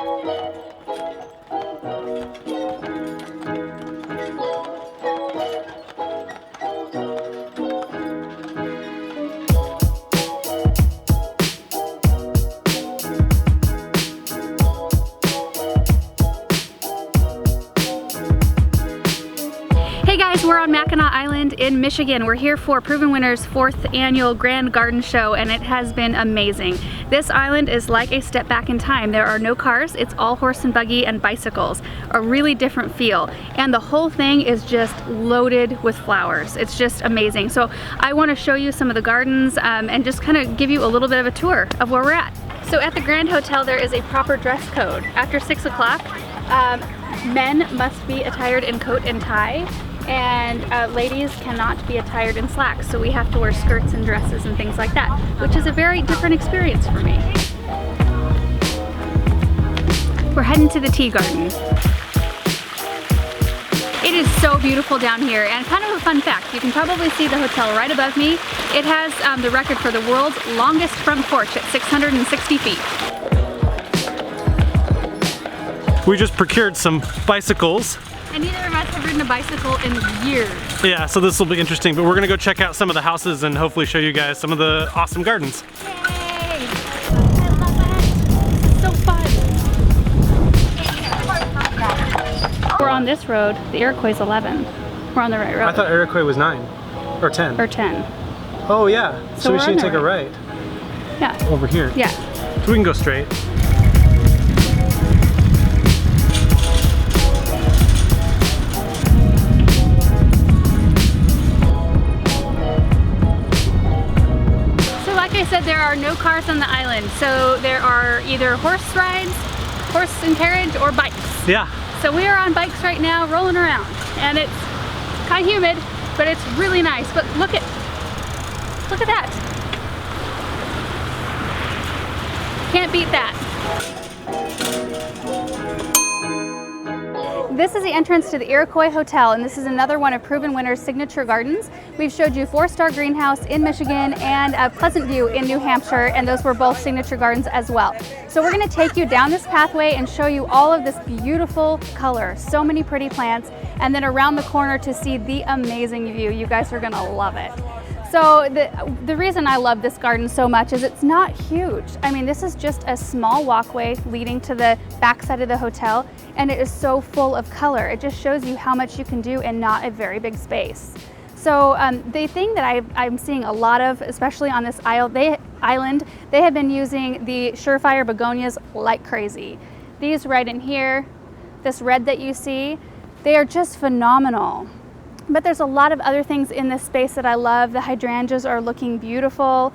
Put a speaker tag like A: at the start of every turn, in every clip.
A: Hey guys, we're on Mackinac Island in Michigan. We're here for Proven Winners' 4th annual Grand Garden Show, and it has been amazing. This island is like a step back in time. There are no cars, it's all horse and buggy and bicycles. A really different feel. And the whole thing is just loaded with flowers. It's just amazing. So I want to show you some of the gardens and just kind of give you a little bit of a tour of where we're at. So at the Grand Hotel there is a proper dress code. After 6 o'clock, men must be attired in coat and tie, and ladies cannot be attired in slacks, so we have to wear skirts and dresses and things like that, which is a very different experience for me. We're heading to the tea garden. It is so beautiful down here, and kind of a fun fact, you can probably see the hotel right above me. It has the record for the world's longest front porch at 660 feet.
B: We just procured some bicycles.
A: And neither of us have ridden a bicycle in years.
B: Yeah, so this will be interesting, but we're gonna go check out some of the houses and hopefully show you guys some of the awesome gardens.
A: Yay! I love it. So fun. We're on this road. The Iroquois is 11. We're on the right road.
B: I thought Iroquois was 9 or 10.
A: Or 10.
B: Oh yeah, so we should take a right.
A: Yeah.
B: Over here.
A: Yeah.
B: So we can go straight.
A: Like I said, there are no cars on the island, so there are either horse rides, horse and carriage, or bikes.
B: Yeah.
A: So we are on bikes right now, rolling around, and it's kind of humid, but it's really nice. But look at that. Can't beat that. This is the entrance to the Iroquois Hotel, and this is another one of Proven Winners' signature gardens. We've showed you 4-star greenhouse in Michigan and a Pleasant View in New Hampshire, and those were both signature gardens as well. So we're going to take you down this pathway and show you all of this beautiful color, so many pretty plants, and then around the corner to see the amazing view. You guys are going to love it. So the reason I love this garden so much is it's not huge. I mean, this is just a small walkway leading to the back side of the hotel, and it is so full of color. It just shows you how much you can do in not a very big space. So the thing that I'm seeing a lot of, especially on this island, they have been using the Surefire begonias like crazy. These right in here, this red that you see, they are just phenomenal. But there's a lot of other things in this space that I love. The hydrangeas are looking beautiful,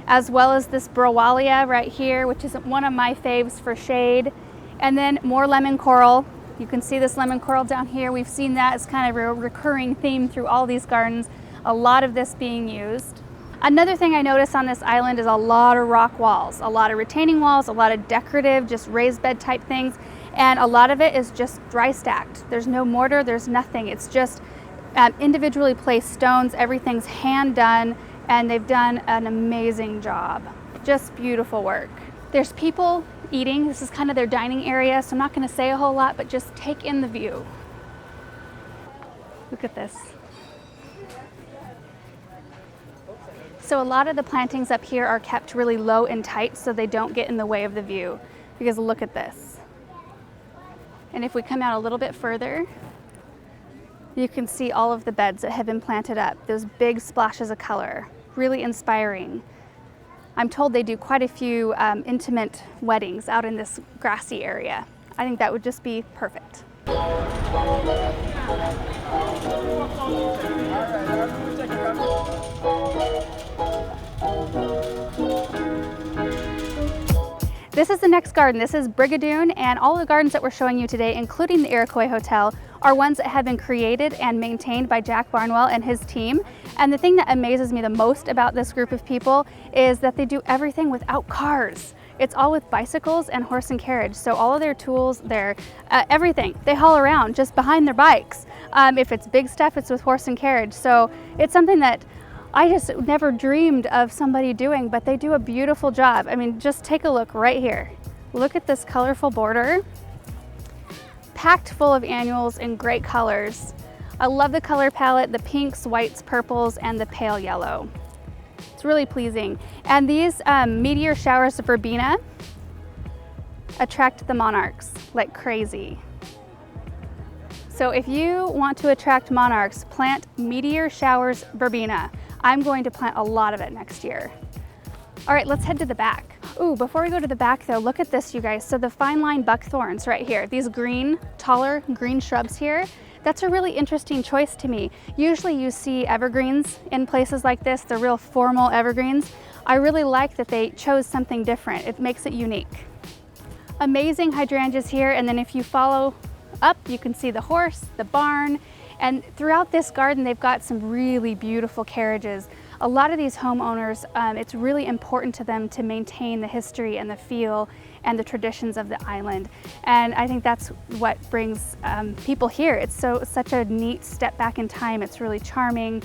A: as well as this Browalia right here, which is one of my faves for shade. And then more lemon coral. You can see this lemon coral down here. We've seen that as kind of a recurring theme through all these gardens. A lot of this being used. Another thing I notice on this island is a lot of rock walls, a lot of retaining walls, a lot of decorative, just raised bed type things. And a lot of it is just dry stacked. There's no mortar, there's nothing. It's just individually placed stones. Everything's hand done, and they've done an amazing job. Just beautiful work. There's people eating. This is kind of their dining area, so I'm not going to say a whole lot, but just take in the view. Look at this. So a lot of the plantings up here are kept really low and tight so they don't get in the way of the view, because look at this. And if we come out a little bit further, you can see all of the beds that have been planted up, those big splashes of color, really inspiring. I'm told they do quite a few intimate weddings out in this grassy area. I think that would just be perfect. This is the next garden. This is Brigadoon, and all the gardens that we're showing you today, including the Iroquois Hotel, are ones that have been created and maintained by Jack Barnwell and his team. And the thing that amazes me the most about this group of people is that they do everything without cars. It's all with bicycles and horse and carriage. So all of their tools, their everything, they haul around just behind their bikes. If it's big stuff, it's with horse and carriage. So it's something that I just never dreamed of somebody doing, but they do a beautiful job. I mean, just take a look right here. Look at this colorful border. Packed full of annuals in great colors. I love the color palette, the pinks, whites, purples, and the pale yellow. It's really pleasing. And these meteor showers of verbena attract the monarchs like crazy. So if you want to attract monarchs, plant meteor showers verbena. I'm going to plant a lot of it next year. All right, let's head to the back. Ooh, before we go to the back though, look at this, you guys. So the fine line buckthorns right here, these green, taller green shrubs here, that's a really interesting choice to me. Usually you see evergreens in places like this, the real formal evergreens. I really like that they chose something different. It makes it unique. Amazing hydrangeas here, and then if you follow up, you can see the horse, the barn, and throughout this garden, they've got some really beautiful carriages. A lot of these homeowners, it's really important to them to maintain the history and the feel and the traditions of the island. And I think that's what brings people here. It's such a neat step back in time. It's really charming,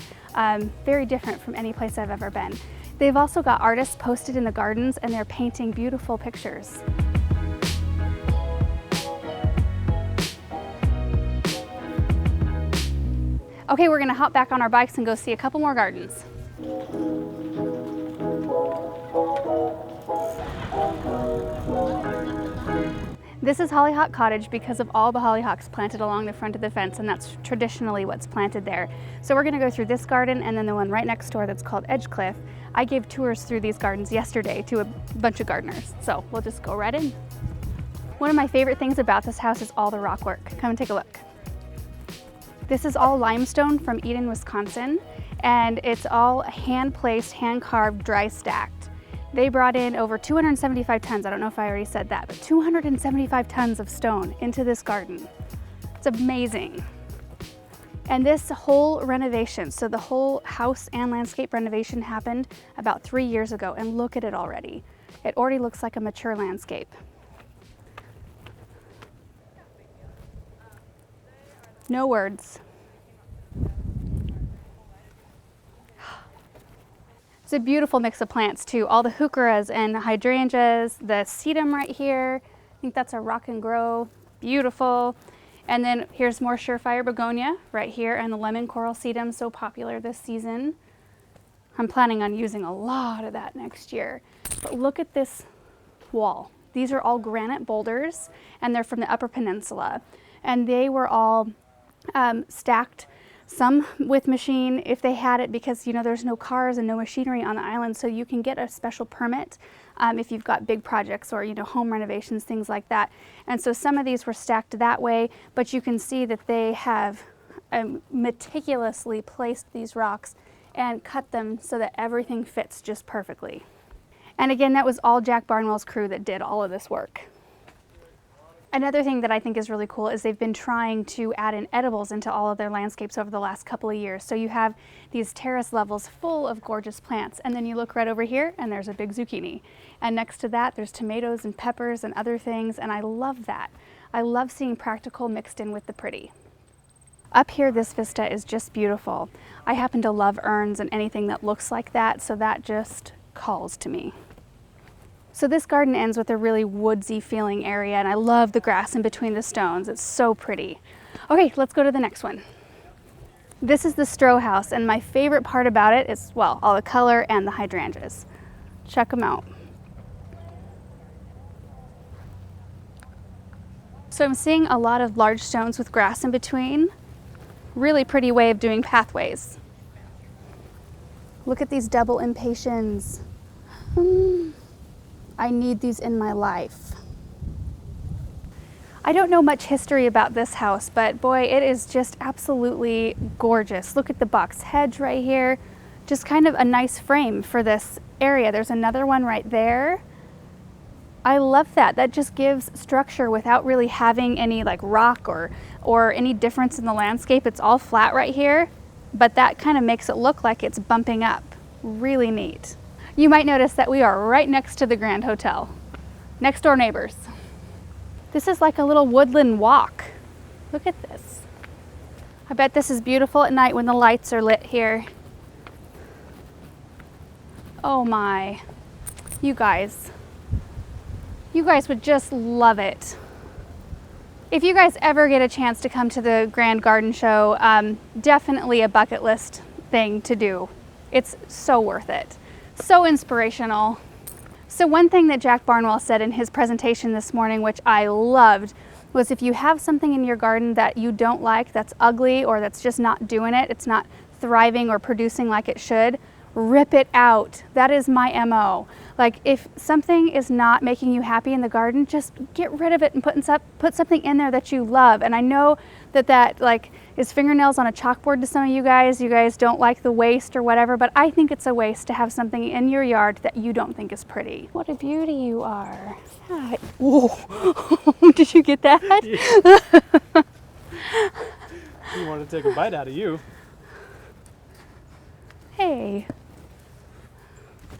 A: very different from any place I've ever been. They've also got artists posted in the gardens and they're painting beautiful pictures. Okay, we're gonna hop back on our bikes and go see a couple more gardens. This is Hollyhock Cottage because of all the hollyhocks planted along the front of the fence, and that's traditionally what's planted there. So we're gonna go through this garden and then the one right next door that's called Edgecliff. I gave tours through these gardens yesterday to a bunch of gardeners, so we'll just go right in. One of my favorite things about this house is all the rock work. Come and take a look. This is all limestone from Eden, Wisconsin, and it's all hand-placed, hand-carved, dry stacked. They brought in over 275 tons, I don't know if I already said that, but 275 tons of stone into this garden. It's amazing. And this whole renovation, so the whole house and landscape renovation happened about 3 years ago, and look at it already. It already looks like a mature landscape. No words. It's a beautiful mix of plants too. All the heucheras and hydrangeas, the sedum right here. I think that's a rock and grow, beautiful. And then here's more surefire begonia right here, and the lemon coral sedum, so popular this season. I'm planning on using a lot of that next year. But look at this wall. These are all granite boulders, and they're from the Upper Peninsula. And they were all stacked, some with machine if they had it, because you know there's no cars and no machinery on the island, so you can get a special permit if you've got big projects or home renovations, things like that. And so some of these were stacked that way, but you can see that they have meticulously placed these rocks and cut them so that everything fits just perfectly. And again, that was all Jack Barnwell's crew that did all of this work. Another thing that I think is really cool is they've been trying to add in edibles into all of their landscapes over the last couple of years. So you have these terrace levels full of gorgeous plants, and then you look right over here and there's a big zucchini. And next to that there's tomatoes and peppers and other things, and I love that. I love seeing practical mixed in with the pretty. Up here, this vista is just beautiful. I happen to love urns and anything that looks like that, so that just calls to me. So this garden ends with a really woodsy feeling area, and I love the grass in between the stones. It's so pretty. Okay, let's go to the next one. This is the Stroh house, and my favorite part about it is, well, all the color and the hydrangeas. Check them out. So I'm seeing a lot of large stones with grass in between. Really pretty way of doing pathways. Look at these double impatiens. I need these in my life. I don't know much history about this house, but boy, it is just absolutely gorgeous. Look at the box hedge right here. Just kind of a nice frame for this area. There's another one right there. I love that. That just gives structure without really having any like rock or any difference in the landscape. It's all flat right here, but that kind of makes it look like it's bumping up. Really neat. You might notice that we are right next to the Grand Hotel. Next door neighbors. This is like a little woodland walk. Look at this. I bet this is beautiful at night when the lights are lit here. Oh my, you guys. You guys would just love it. If you guys ever get a chance to come to the Grand Garden Show, definitely a bucket list thing to do. It's so worth it. So inspirational. So one thing that Jack Barnwell said in his presentation this morning, which I loved, was if you have something in your garden that you don't like, that's ugly, or that's just not doing it, it's not thriving or producing like it should, rip it out. That is my MO. Like, if something is not making you happy in the garden, just get rid of it and put something in there that you love. And I know that like is fingernails on a chalkboard to some of you guys. You guys don't like the waste or whatever, but I think it's a waste to have something in your yard that you don't think is pretty. What a beauty you are. God. Whoa. Did you get that?
B: Yeah. You want to take a bite out of you.
A: Hey.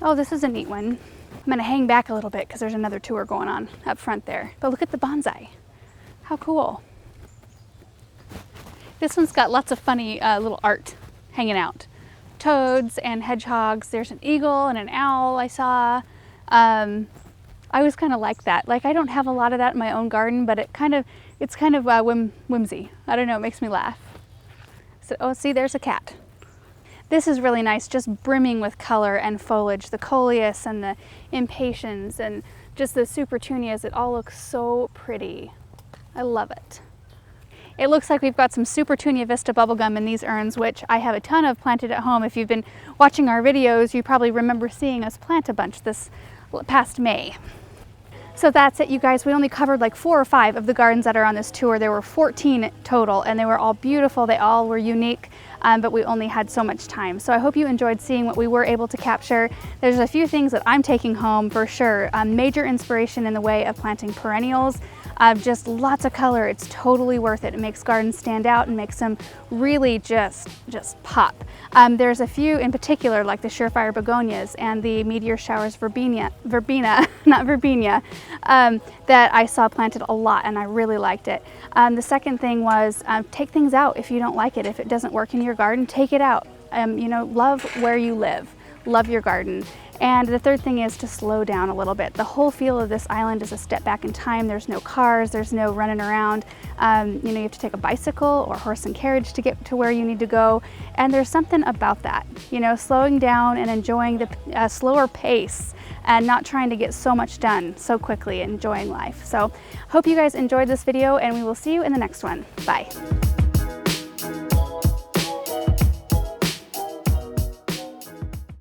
A: Oh, this is a neat one. I'm gonna hang back a little bit because there's another tour going on up front there. But look at the bonsai. How cool. This one's got lots of funny little art hanging out. Toads and hedgehogs. There's an eagle and an owl I saw. I always kind of like that. Like, I don't have a lot of that in my own garden, but it's kind of whimsy. I don't know, it makes me laugh. So, oh, see, there's a cat. This is really nice, just brimming with color and foliage. The coleus and the impatiens and just the supertunias, it all looks so pretty. I love it. It looks like we've got some Supertunia Vista bubblegum in these urns, which I have a ton of planted at home. If you've been watching our videos, you probably remember seeing us plant a bunch this past May. So that's it, you guys. We only covered like 4 or 5 of the gardens that are on this tour. There were 14 total, and they were all beautiful. They all were unique, but we only had so much time. So I hope you enjoyed seeing what we were able to capture. There's a few things that I'm taking home for sure. Major inspiration in the way of planting perennials. Just lots of color. It's totally worth it. It makes gardens stand out and makes them really just pop. There's a few in particular, like the Surefire begonias and the Meteor Showers verbena, not verbena, that I saw planted a lot, and I really liked it. The second thing was take things out if you don't like it. If it doesn't work in your garden, take it out. You know, love where you live. Love your garden. And the third thing is to slow down a little bit. The whole feel of this island is a step back in time. There's no cars, there's no running around. You know, you have to take a bicycle or horse and carriage to get to where you need to go. And there's something about that, you know, slowing down and enjoying the slower pace and not trying to get so much done so quickly, enjoying life. So hope you guys enjoyed this video, and we will see you in the next one. Bye.